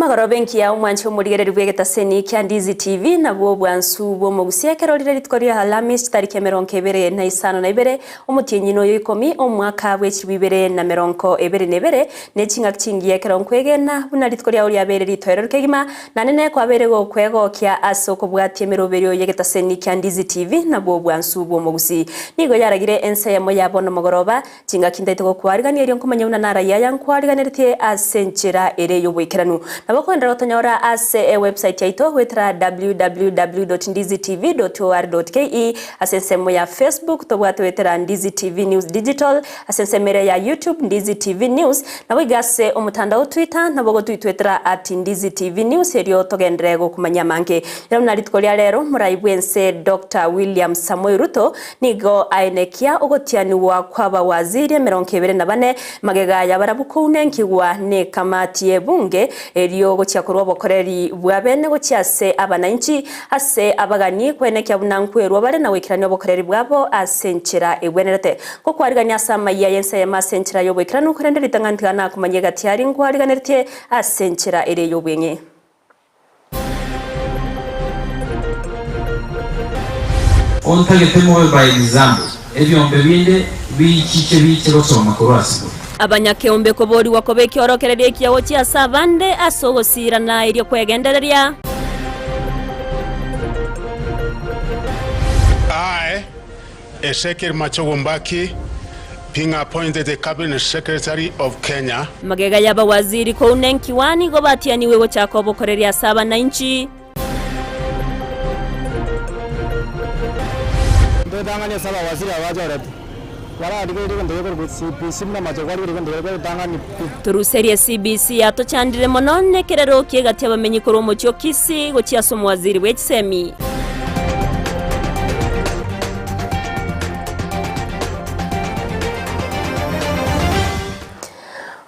Amagoro benki ya umwanchi umurigereri bwegetaseni kya Ndizi TV na bwo bwansu bwo mugusiya kerorire litkoria halamis tariki 2022 umutinyino y'ikomi omwaka w'ekibibere na 2022 nechinga kingiye keronkwegena buna litkoria uri abere litoero kegima nanene kwabere go kwego kya asoko bwatie meroberio yegetaseni kya Ndizi TV na bwo bwansu bwo mugusi nigo yaragire ense ya moya bono mogoroba kinga kindaite go kwariganira ryo komanya una nara yayankwariganirite asenchera ere y'obwekeranu nabakwenda rotonyora ase website yaito wetra www.ndizitv.or.ke asensemo ya Facebook tobwate wetra Ndizi TV News Digital asensemere ya YouTube Ndizi TV News nabigase omutandao Twitter nabogo twitwetra @Ndizi TV News eryo togendrego kumanya manke yaro nalitkolia lero muraibwense Dr. William Samoei Ruto nigo ainekia ogotianiwa kwaba waziri 24 magega yabarabuko nkigwa ne kamati ebunge eriyo gochiakorwa bokoreri bwabene gochiase abananchi ase abagani kwenekya bunankwerwa bare na wekirani bokoreri bwabo asenchera ebwenerete ko kwariganya sama ya yense ya masenchera yo wekirani kurende litangantikana kumanyega tiari ngwariganerite asenchera ere yo bwenye ontagete mo by example ebyombe binde bichiche gosoma korwasi abanyakeombe kobori wakobeki orokererie kiago chia savande asogosira na irio kwegendereria I, Ezekiel Machogombaki, being appointed the Cabinet Secretary of Kenya. Magega yaba waziri ko unenkiwani go batianiwe go chako bokoreria saba na inchi ndodanganya saba waziri awaje turuserie CBC atochandire monone kerero kiegati abamenyi koromo cyo Kisii go chiasomo waziri w'ekisemi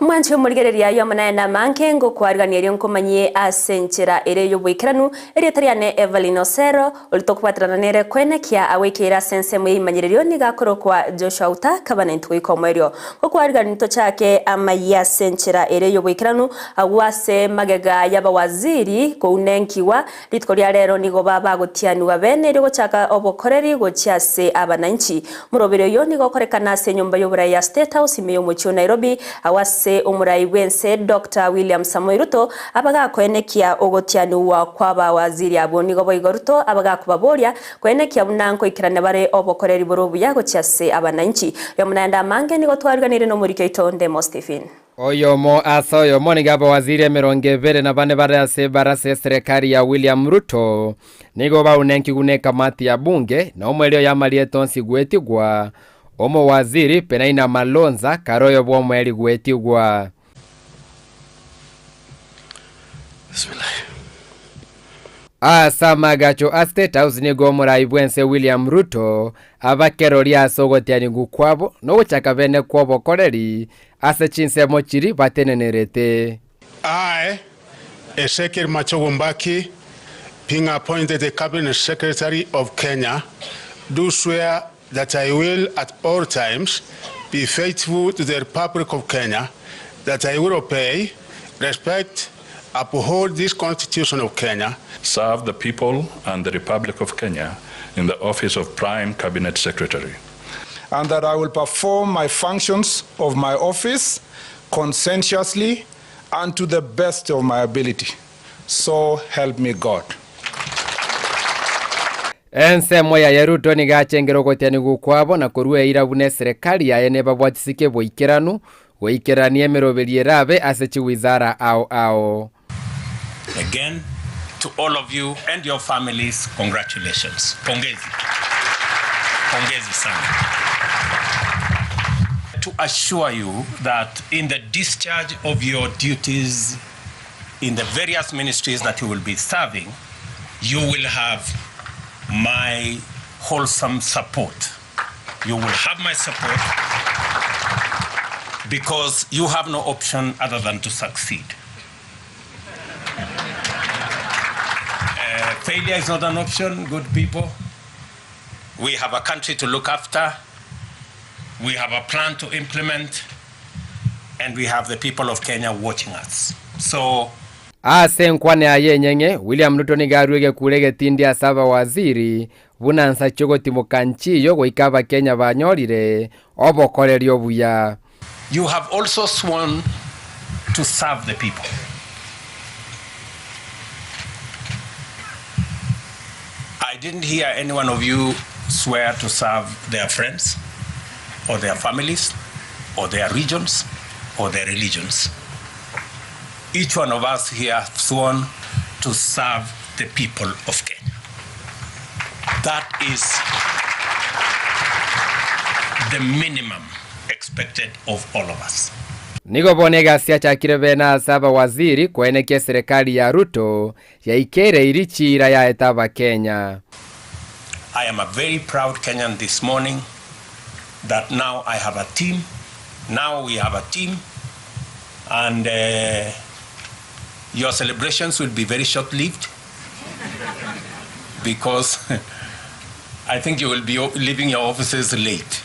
mwanchi umurigereria yo manana manke ngo kwariganira nkomanye asenchera ere yo bwikiranu ere tariane Evelyn Osero ulitokwatrana nere kwenekya awekera sense muyimanyirerio nigakoro kwa Joshua Uta kabana ntwikomerio ngo kwariganito chake amaya senchera ere yo bwikiranu awase magega y'abawaziri ko unenkiwa litkoria rero nigo baba gotianwa bene ryo chaka obokoreri go chiase abananchi murobero yo nigo korekana senyumba y'obura ya State House imiyo mu Nairobi awase umuraiwense Dr. William Samoei Ruto abaga kwenekia ogotianuwa kwaba waziri abo nigo boigoruto abaga kubaboria kwenekia bunanko ikirane bare obokoreri borobu yago chiase abananchi yo munanda mange nigo twariganire no muri Keitonde Mo Stephen Oyomo asoyomo nigaba waziri 24 barase serikali ya William Ruto nigo ba unenki guneka mati ya bunge na omwelio ya malietonsi gwetigwa omo waziri penaina malonza karoyo bwo mweli gwetigwa Asamagacho State House nigo muraibwense William Ruto abakeroria sogotiani gukwabo no guchaka bene kwobo koreri ase chinse mochiri batenenerete I, Ezekiel Machogombaki, being appointed the Cabinet Secretary of Kenya, do swear that I will at all times be faithful to the Republic of Kenya, that I will obey, respect, uphold this Constitution of Kenya, serve the people and the Republic of Kenya in the office of Prime Cabinet Secretary, and that I will perform my functions of my office conscientiously and to the best of my ability. So help me God. Ense moya yeruto ni gachengero gotiani gukwabo na kurue irabune serikali ya ene babwatisike boikiranu goikiranie meroberie rabe asechi wizara ao Again, to all of you and your families, congratulations. Pongezi. Pongezi sana. To assure you that in the discharge of your duties in the various ministries that you will be serving, you will have my wholesome support. You will have my support because you have no option other than to succeed. Failure is not an option, good people. We have a country to look after. We have a plan to implement. And we have the people of Kenya watching us. So ase nkwane ayenyenge William Ruto nigarwege kurege tindi asaba waziri bunansa chogoti mukanchiyo goikaba Kenya banyorire obokorerio buya. You have also sworn to serve the people. I didn't hear any one of you swear to serve their friends or their families or their regions or their religions. Each one of us here have sworn to serve the people of Kenya. That is the minimum expected of all of us. Nigo bonega siacha kirevena asaba waziri kweneke serikali ya Ruto ya ikere irichira ya etaba Kenya. I am a very proud Kenyan this morning that now I have a team. Now we have a team, and your celebrations will be very short-lived because I think you will be leaving your offices late.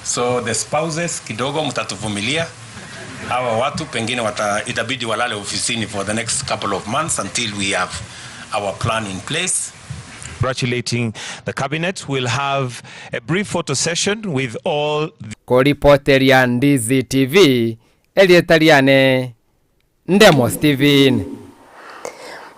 So the spouses kidogo mtatuvumilia. Hawa watu pengine itabidi walale ofisini for the next couple of months until we have our plan in place. Congratulating the cabinet. We'll have a brief photo session with all. Reporter ya Ndizi TV, Elietariane, Ndemo Steven.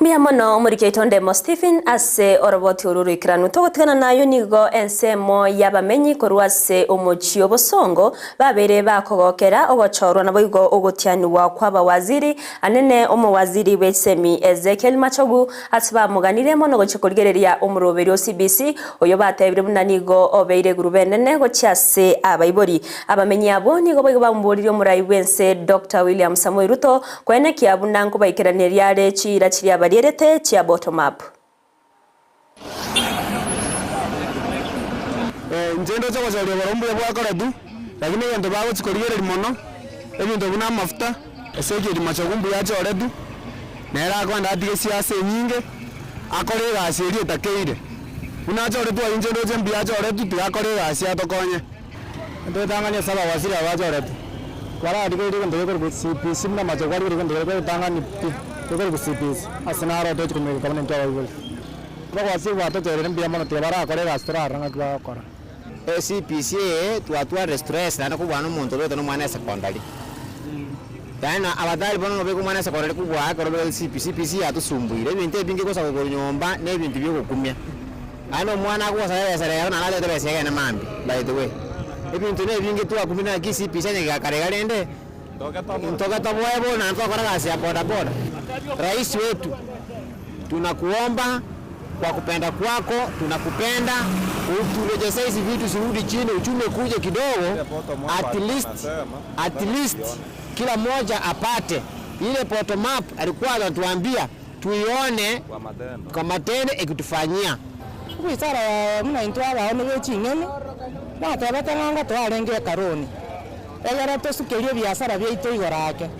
Miamono umurikeito Ndemo Stephen ase oroboti ururikiranu togotikana nayo nigo ensemo yabamenyi korwase umuchio bosongo babere bakogokera ogochorwa naboigo ogotianwa kwaba waziri anene waziri wesemi Ezekiel Machogu atiba muganire mono gochikorigereria umuroberi o CBC oyo batebire munanigo obeire gurubenene gochiase abaibori abamenyi abo nigo boigo bamburire umurai wense Dr. William Samoei Ruto kwene kiabunango baikeranira yare chira chiria barierete chia bottom up. Njendo za wazali barombo ya bwakoredu lakini yendo bawo tsikorigereri mono ebintu buna mafuta Ezekiel Machagumbu yacho oredu nera kwanda atige siasa nyinge akorera asirie takeire unacho oredu njendo ze mbia yacho oredu tigakorera asia tokonye ndo tanganya saba waziri awacho oredu kwara adige ndo ko CPC na Machagwari ndo tanganya Togo Gusii asinaro to kumeka kama nto wawe kwa wasi wato tere mbia mono tebara akore restaurant ranga kwa kora CPC tuatua restress na ko bwana muntu beto no mwana secondary dana abadali bono no be ko mwana secondary kubwa akoro be CPC atusumbuire ibintu ebinge ko sako ko nyomba ne ibintu byo kukumya ano mwana ko sare sare yana nale to bese yana mambi by the way ibintu ne ibinge tu akumina CPC ne gakare galende Ntoka tabuebo na ntoka kasi ya boda boda. Rais wetu tunakuomba kwa kupenda kwako, tunakupenda uturejeshe hizi vitu sirudi chini, uchumi kuje kidogo, at least kila mmoja apate ile bottom up alikuwa anatuambia tuione kwa matendo ikitufanyia. Kuisara mna intwa abaone wechingene na tabatanga to arenge karoni. Egera tosukerie biashara bya ito igorake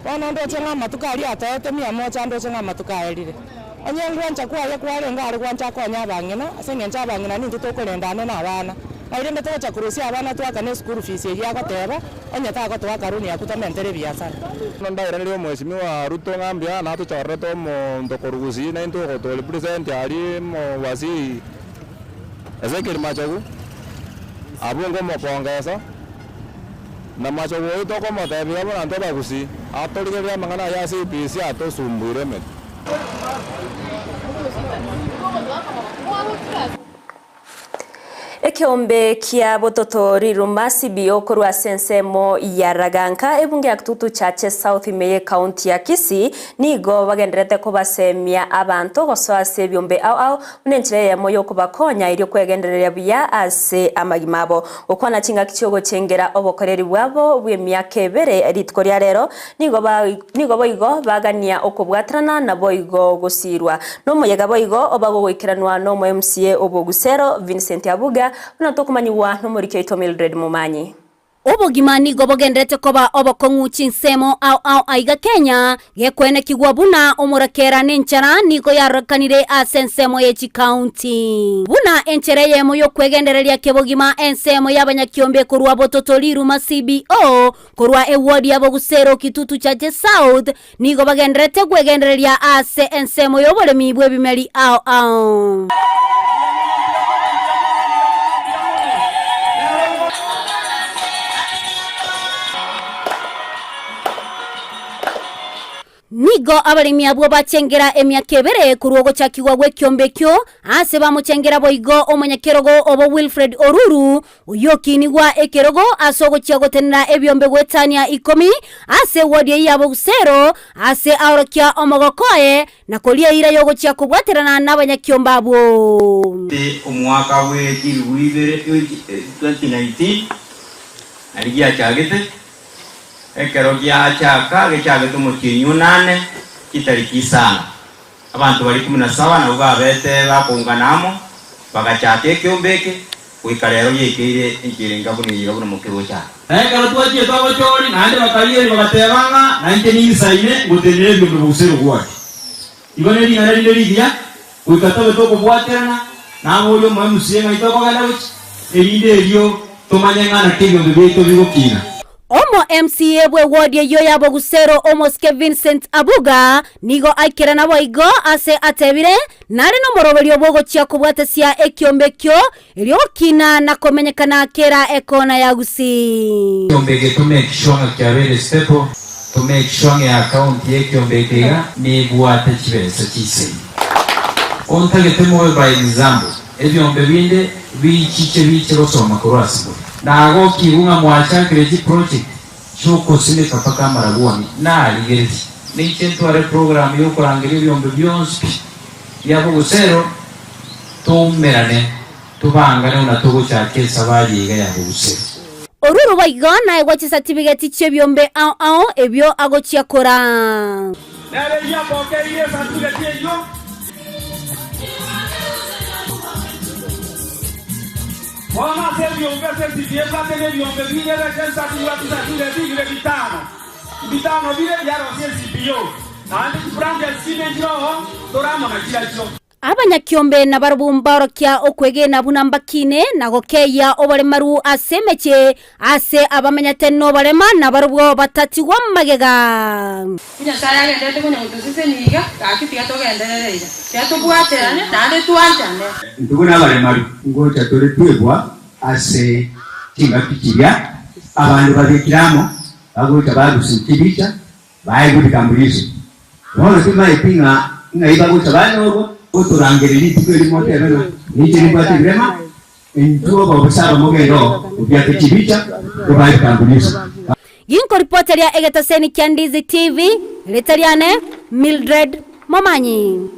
bona ndo chenga matukari atete 100 ndo chenga matukaerire onyengo ncha kwa kware ngari kwancha konya bangena asenge ncha bangena nintu tokorendane na abana airende to cha kurusia abana twakane school fees ya goteba onya ta gotwa karuni yakutamentere biashara nonda iranire mheshimiwa Ruto ngambia na tuchorre to mo ndokorugusi na into gotole present ali mo waziri Ezekiel Machogu abungo mo pongeza na Machogu ito ko motebi abo na ntoba Gusii atoligeria mangana ya CPC atosumbuire met Ekiombe kia bototori rumasi bio korwa sensemo ya Raganka ebunge aktutu chache South Meye County ya Kisii nigo bagenderete ko basemia abantu gosoase byombe au unenchire ya moyo kubakonya iri kwegenderera bya ase amagimabo okwana chinga kichogo chengera obokoreri bwabo bw'emyaka ebere eritkoria rero nigo boigo bagania okubwatrana na boigo gusirwa no moyega boigo obago gwikiranwa no MCA obogusero Vincent Abuga unatokumanyiwa no muri Keito Mildred Mumanyi. obogima nigo bogendete koba obokongu chinsemo au aiga Kenya gekwene kigwa buna omurakera n'enchara nigo yarokanire asensemo yechi county buna enchere yemo yo kwegendereria kebogima ensemo y'abanyakiombe kurwa bototoliru ma CBO kurwa ewodi yabo Gusero Kitutu chaje South nigo bagendete kwegendereria ase ensemo yo bolemi bwe bimeli au nigo abalimi abo bachengera emyakebere kurugo chakigwa gwekyombeekyo ase bamuchengera boigo omunyakerogo obo Wilfred Oruru uyokinigwa ekerogo asogo chiagotenera ebyombe gwetania 10 ase wodi yabo Gusero ase aorokia omogokoe na kolia ira yogo chiakubwaterana n'abanyakyomba abo omwaka we 2019 aligia chagete ekero gya chaka gechagete mukinyu 8 kitariki sana abantu bali 17 na ubabete bakunganamo bagachate kyombeke kwikarero yekire injirenga buniyira buno mukigo cha ekero twaje twabachori nande bakaliye bagatebanga nanje ninsaine mutenere byo Gusero gwati ibone lingana liligia kwikatabe toko bwaterana nabo yo mwe musiyenga itoko ganda buchi elinde elyo tomanyangana kibyo byeto bigokina Omo MCA bwe wodi yo yabo Gusero Omoske Vincent Abuga nigo aikera na boigo ase atebire nari no morobelio bogo chia kubwatesia ekyombekyo elio kina na komenyekana kera ekona ya Gusii kyombeke to make sure kyabere stepo to make sure ya account yekyombekega ni bwate kibesa kise ontagete mo by example ebyombe binde bichiche rosoma kurasibo nago kibunga mwachakire ji project chuko sile kapaka maragwani na aligereti ni chentware program yo kurangira byombe byonse yabo Gusero tumerane tubangane na tugo cyake sabayiga yabo Gusero Oruru baigana egwachi certificate chebyombe au ebyo agochia kora nare ya bokeire certificate yo Mwana sebi ongeze sidieza tele biombe vile rekensa tuwatuza tule vile bitano vile yaro CBO nandi kubrande sine njiro doramo na kila jo abanyakyombe na barubumba rokia okwege na bunambakine na gokeya obale maru asemeche ase abamenyate no balema na barubo batati wa magega nya sara ngende ko nyango sise niga akitiga to genderere ija ya to bwaterane nande tuanjane nduguna bale maru ngocha tole twebwa ase tinga pikirya abantu babikiramo bagocha bagusikibicha bayigudikambulizo wona kuma ipinga ngaiba gocha banogo oturangiriri tikeri motebena nijiri batirema entuo babusaba mogendo ubyate kibicha bayigudikambulizo Ginko reporter ya Egetaseni kya Ndizi TV letariane Mildred Momanyi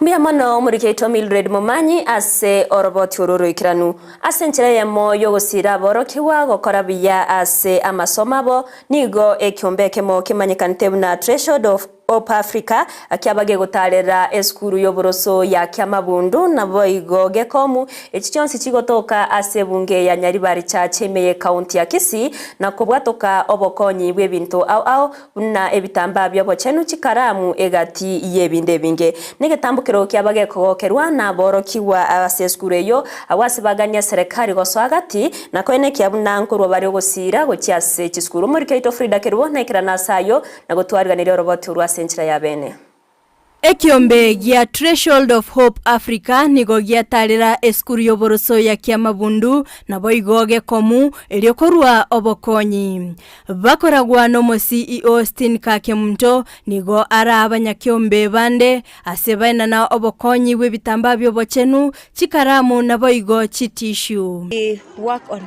Mbia mono murikeito Mildred Momanyi ase oroboti ororo ikiranu ase nchira yemo yogosira borokiwa gokora biya ase amasomabo nigo ekyombeke mo kimanyikanite na Threshold of Africa akiabage gutarera eskuru yoboroso ya Kyamabundu na boigo gekomu ekichonsi kigotoka ase bunge ya Nyaribari cha chemeye county ya Kisii na kubwatoka obokonyi bwebintu au na ebitamba byo bochenu chikaramu egati yebinde binge negetambukiro kyabage kogerwa na borokiwa ase eskuru yo awasibaganya serikali goswagati na kwene kyabuna nkuru bari gosira gochiase chiskuru muri kaito Frida Kerwo na ikirana sayo na gotwarganira roboti urwa senchira ya bene Ekyombe gya Threshold of Hope Africa nigo gyatalira eskuru yoboroso ya Kyamabundu na boigoge komu eliokorwa obokonyi bakoragwa no mo CEO Stin Kakemto nigo ara abanyakyombe bande asebaina na obokonyi bwebitamba byo bochenu chikaramu na boigo chitishu work on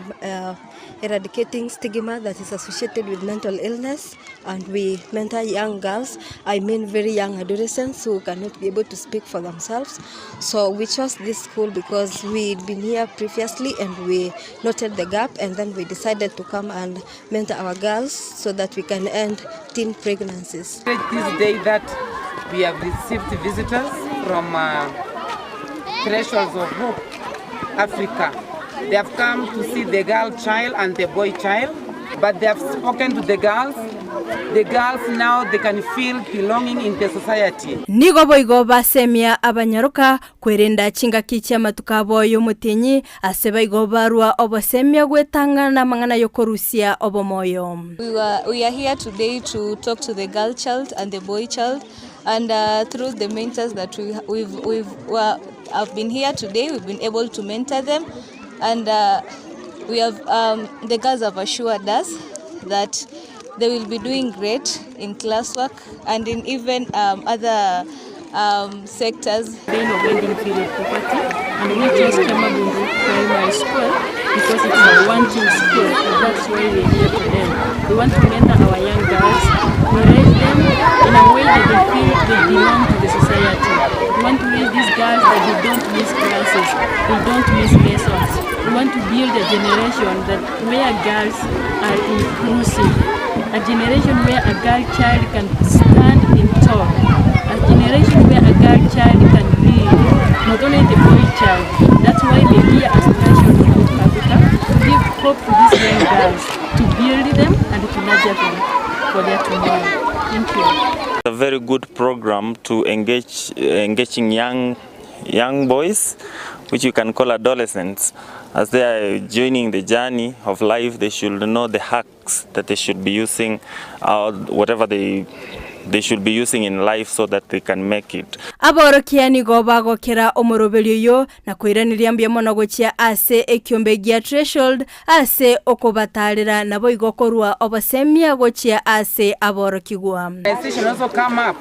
eradicating stigma that is associated with mental illness, and we mentor young girls, I mean very young adolescents who cannot be able to speak for themselves. So we chose this school because we'd been here previously and we noted the gap, and then we decided to come and mentor our girls so that we can end teen pregnancies. This day that we have received visitors from Thresholds of Hope Africa. They have come to see the girl child and the boy child, but they have spoken to the girls. The girls now they can feel belonging in the society. Nigo boigo basemia abanyaruka kwerenda chingaki cha matukabo yo mutinyi aseba igo barua obosemia gwetangana mangana yokorusia obomoyo. We are here today to talk to the girl child and the boy child, and through the mentors that I've been here today, we've been able to mentor them, and we have the girls have assured us that they will be doing great in classwork and in even other sectors. Being a wedding period property, and we chose Kemabundu Primary School because it's a one-team school, and that's why we're here for them. We want to mentor our young girls, we raise them in a way that they feel they belong to the society. We want to raise these girls that they don't miss classes, they don't miss lessons. We want to build a generation that where girls are inclusive, a generation where a girl child can stand in tall, a generation where a girl child can lead, not only the boy child. That's why we're here as Treasure of Africa, to give hope to these young girls, to build them and to nurture them for their tomorrow. Thank you. It's a very good program to engaging young boys, which you can call adolescents. As they are joining the journey of life, they should know the hacks that they should be using, whatever they should be using in life so that they can make it. Aborokiani go bagokera omorobelio yo na kwiraniria mbia mono gochia ase ekiombe gia threshold ase okobatarira na boigokorwa obasemia gochia ase aborokigwa. Session also come up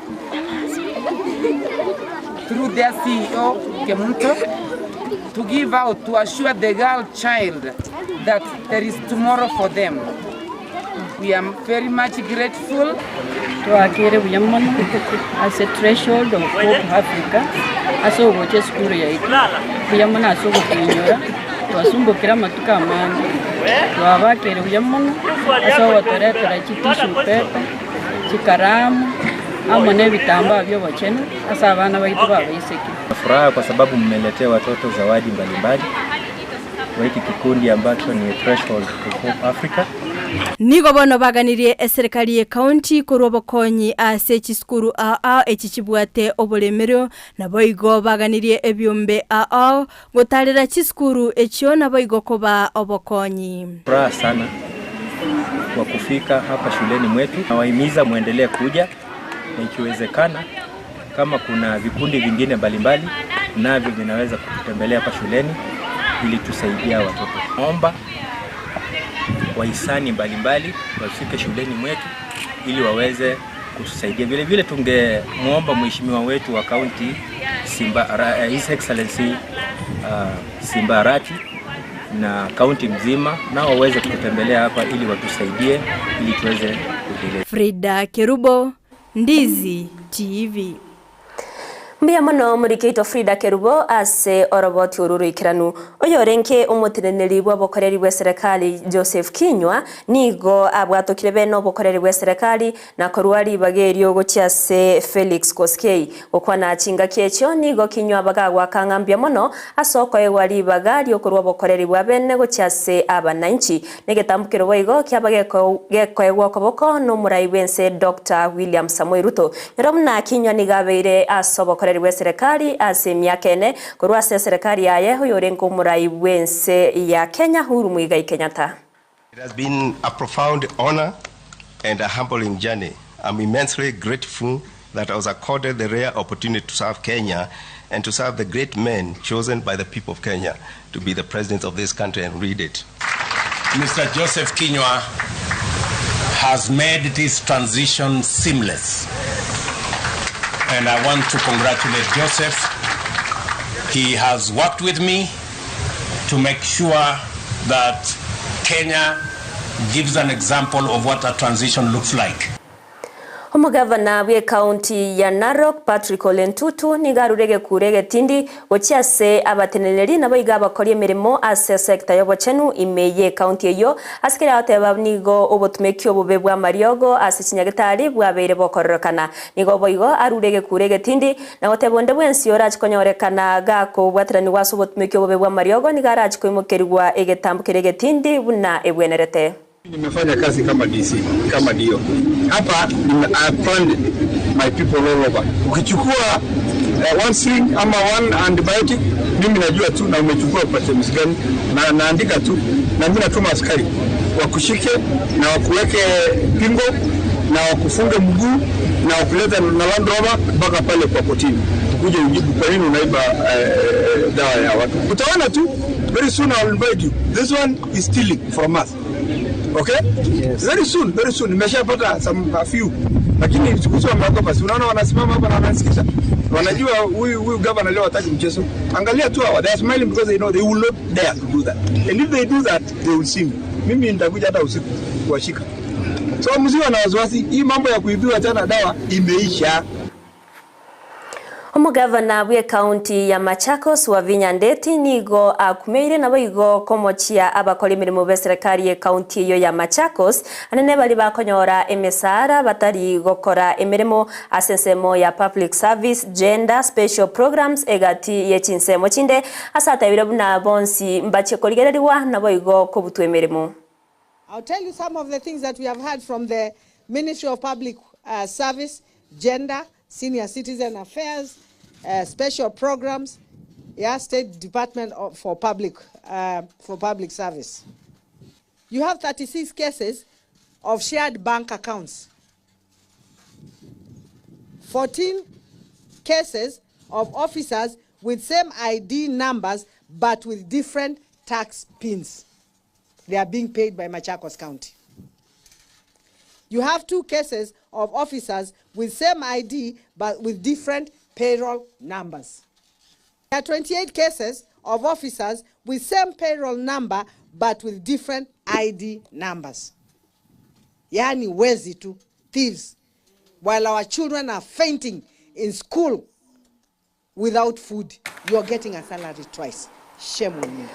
through their CEO Kemunto to give out, to assure the girl child that there is tomorrow for them. We are very much grateful to Akere Yamon as a threshold of Hope Africa. As a watch school, Yamana so to Asumbo Kiramatuka man, to Avakere Yamon, as our Toretta Chitishu Pepe, Chikaram, Amone Vitamba vya wachenu, asavana waituwa waiseki. Furaha kwa sababu mmeletea watoto zawadi mbalimbali kwa hiki kikundi ambacho ni Threshold of Hope Africa. Nigo bono baganirie serikali ye county kurobokonyi ase chiskuru echichibwate obolemero na boigo baganirie ebyombe gotalira chiskuru echyo na boigo koba obokonyi. Furaha sana kwa kufika hapa shuleni mwetu, na wahimiza muendelee kuja na ikiwezekana kama kuna vikundi vingine mbalimbali navyo vinaweza kutembelea hapa shuleni ili tusaidia watoto. Naomba wahisani mbalimbali wafike shuleni mwetu ili waweze kutusaidia. Vile vile tungemuomba mheshimiwa wetu wa county His Excellency Simba Arati na county mzima na waweze kutembelea hapa ili watusaidie ili tuweze kuendelea. Frida Kerubo, Ndizi TV. Mbia mono murikeito Frida Kerubo ase oroboti ururu ikiranu oyorenke umutineneri bw'abokoreri bwa serikali Joseph Kinywa nigo abwatokire beno bokoreri bwa serikali na korwari bagerio gochiase Felix Koskei okwana chinga kyecho nigo Kinywa bagagwa kangambia mono asoko ewari bagari okorwa bokoreri bwa bene gochiase abananchi negetambukiro boigo kyabageko gekwa koboko no muraibense Dr. William Samoei Ruto nyaromna Kinywa nigabeire asoboko we serikali asemia kene kurwa serikali yaye hoyorenko murai wense ya Kenya Huru Muigai Kenyatta. It has been a profound honor and a humbling journey. I'm immensely grateful that I was accorded the rare opportunity to serve Kenya and to serve the great men chosen by the people of Kenya to be the president of this country and lead it. Mr. Joseph Kinywa has made this transition seamless. And I want to congratulate Joseph. He has worked with me to make sure that Kenya gives an example of what a transition looks like. Omugavana bwe county ya Narok Patrick Ole Ntutu nigarurege kurege tindi gochiase abateneneri naboiga bakori emirimo ase sector yobochenu imeye county eyo asikira ateba nigo obotumekio bobe bwa mariogo ase chinyagitari bwabeire bokororokana nigo boigo arurege kurege tindi na gotebonde bwensi ora chikonyorekana gako bwatirani waso obotumekio bobe bwa mariogo nigara chikoimokerwa egetambukirege tindi buna ebwenerete. Nimefanya kazi kama DC, kama dio. Hapa I planned my people all over. Ukichukua one sling ama one antibiotic, mimi najua tu na umechukua kwa chemist gani na naandika tu na mimi natuma askari wakushike na wakuweke pingo na wakufunge mguu na wakuleta na Land Rover mpaka pale kwa kotini. Ukuje ujibu kwa nini unaiba dawa ya watu. Utaona tu very soon I will invite you. This one is stealing from us. Okay? Yes. Very soon. Nimeshapata a few. Lakini nikuhusu wameogopa. Si unaona wanasimama hapa na wanasikisha. Wanajua huyu governor leo hataki mchezo. Angalia tu hawa. They are smiling because they know they will not dare to do that. And if they do that, they will see me. Mimi nitakuja hata usiku kuwashika. So mziwa na wasiwasi, hii mambo ya kuibiwa tena dawa imeisha. Omugavana bwe county ya Machakos Wavinya Ndeti nigo akumeire naboigo komochia abakora emirimo be serikali ye county yo ya Machakos anene bali bakonyora emesara batari gokora emirimo asensemo ya public service gender special programs egati ye chinsemo chinde asatabire buna bonsi mbache koligererwa naboigo kobutwe emirimo. I'll tell you some of the things that we have heard from the Ministry of Public Service, Gender, Senior Citizen Affairs, special programs, State Department for Public Service. You have 36 cases of shared bank accounts, 14 cases of officers with same ID numbers but with different tax pins. They are being paid by Machakos County. You have 2 cases of officers with same ID but with different payroll numbers. There are 28 cases of officers with same payroll number but with different ID numbers. Yani wezi tu, thieves, while our children are fainting in school without food. You are getting a salary twice. Shame on you.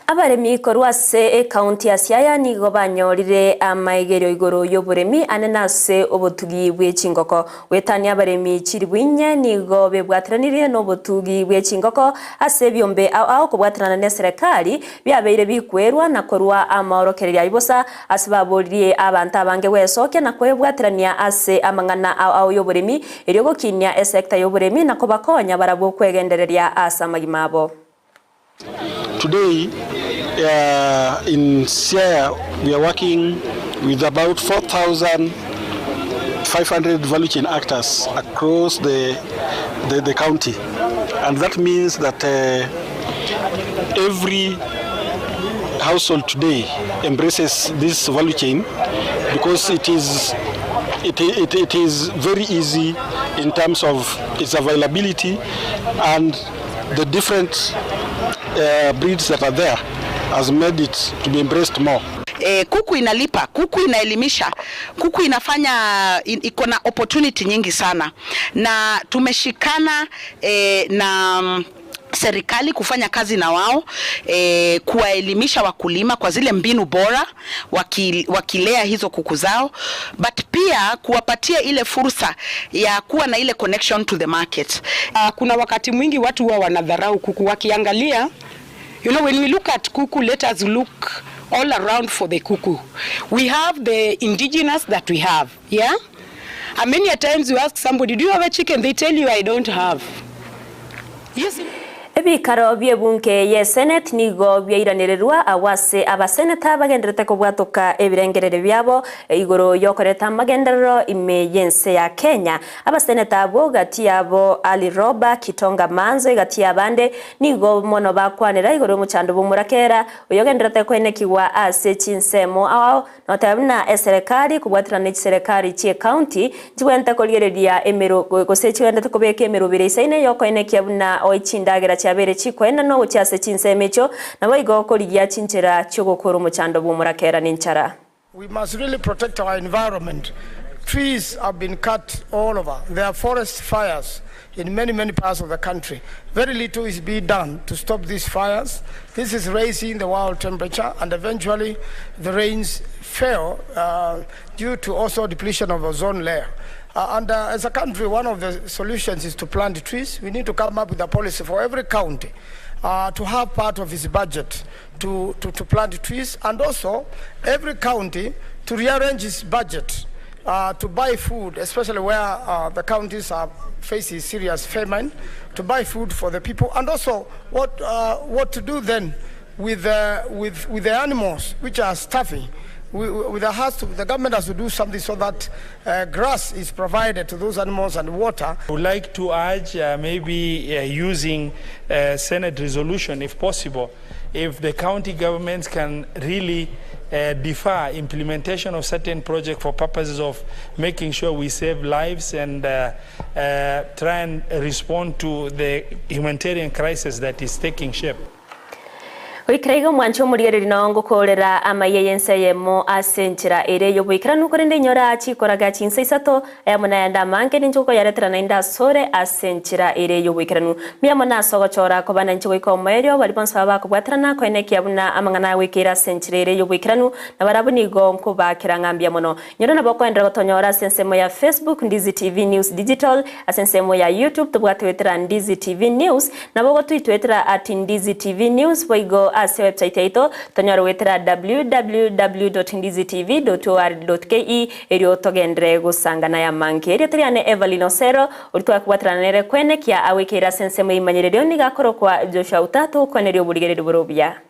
Abaremi korwase county ya Siaya nigo banyorire amaigerio igoro yoburemi anenase obotugi bwechingoko wetani abaremi chiribwinye nigo bebwatiranire no botugi bwechingoko ase byombe ao kubwatirana ne serikali byabeire bikwerwa na korwa amaorokereria ibosa asibaburirie abantu abange wesoke na kwebwatirania ase amangana ao yoburemi eryo gokinya sector yoburemi na kobakonya barabwo kwegendereria asa magimabo. Today, in Siaya, we are working with about 4,500 value chain actors across the county. And that means that every household today embraces this value chain because it is very easy in terms of its availability and the different breeds that are there has made it to be embraced more. Kuku inalipa, kuku inaelimisha, kuku inafanya iko na opportunity nyingi sana, na tumeshikana na serikali kufanya kazi na wao kuwaelimisha wakulima kwa zile mbinu bora wakilea hizo kuku zao, but pia kuwapatia ile fursa ya kuwa na ile connection to the market. Kuna wakati mwingi watu huwa wanadharau kuku wakiangalia. You know, when we look at kuku, let us look all around for the kuku. We have the indigenous that we have, yeah? And many a times you ask somebody, do you have a chicken? They tell you, I don't have. Yes. Ebikaro byebunke ye Senate nigo byairanirerwa awase abaseneta bagenderete kubwatuka ebirengerere byabo igoro yokoreta magenderero imeyense ya Kenya. Abaseneta abo gati yabo Ali Roba Kitonga Manzo gati yabande nigo mono bakwanira igoro muchando bumurakera uyogenderete kwenekiwa ase chinsemo awo notabna serikali kubwatirana serikali chi county jiwente kolyereria emero gosechiwende kubeke emero biresaine yokoenekia buna oichindagira chabere chikwenda no uchase chinsemecho nabo igokoligia chinchera chogokoro muchando bumurakera ninchara. We must really protect our environment trees have been cut all over. There are forest fires in many parts of the country. Very little is being done to stop these fires. This is raising the world temperature, and eventually the rains fail due to also depletion of ozone layer. As a country, one of the solutions is to plant trees. We need to come up with a policy for every county to have part of its budget to plant trees, and also every county to rearrange its budget to buy food, especially where the counties are facing serious famine, to buy food for the people, and also what to do then with the animals which are starving. The government has to do something so that grass is provided to those animals and water. I would like to urge maybe using Senate resolution if possible, if the county governments can really defer implementation of certain projects for purposes of making sure we save lives and try and respond to the humanitarian crisis that is taking shape. Oikraiga mwancho murigereri no ngukorera amayeyense yemo asenchira ere yobuikira nukorende nyora chikoraga chinsa isato ayamuna manke ninchuko yaretra nainda sore asenchira ere yobuikiranu miyamona sogochora kobana nchuko ikomerio baliponsa bakubwatrana koeneki abuna amangana wikira asenchira ere yobuikiranu na barabuni gonko bakirangambia mono nyora naboko endra gotonyora sensemo ya Facebook Ndizi TV News Digital asensemo ya YouTube tubwatwetra Ndizi TV News naboko twetra @Ndizi TV News boigo ase website yaito tonyora wetera www.ndizitv.or.ke erio togendre gusangana ya manke erio triane Evelyn Osero ulitwa kubwatranere kwenekia awekera sense mu imanyererio nigakorokwa Joshua Utatu konerio burigerero burobya.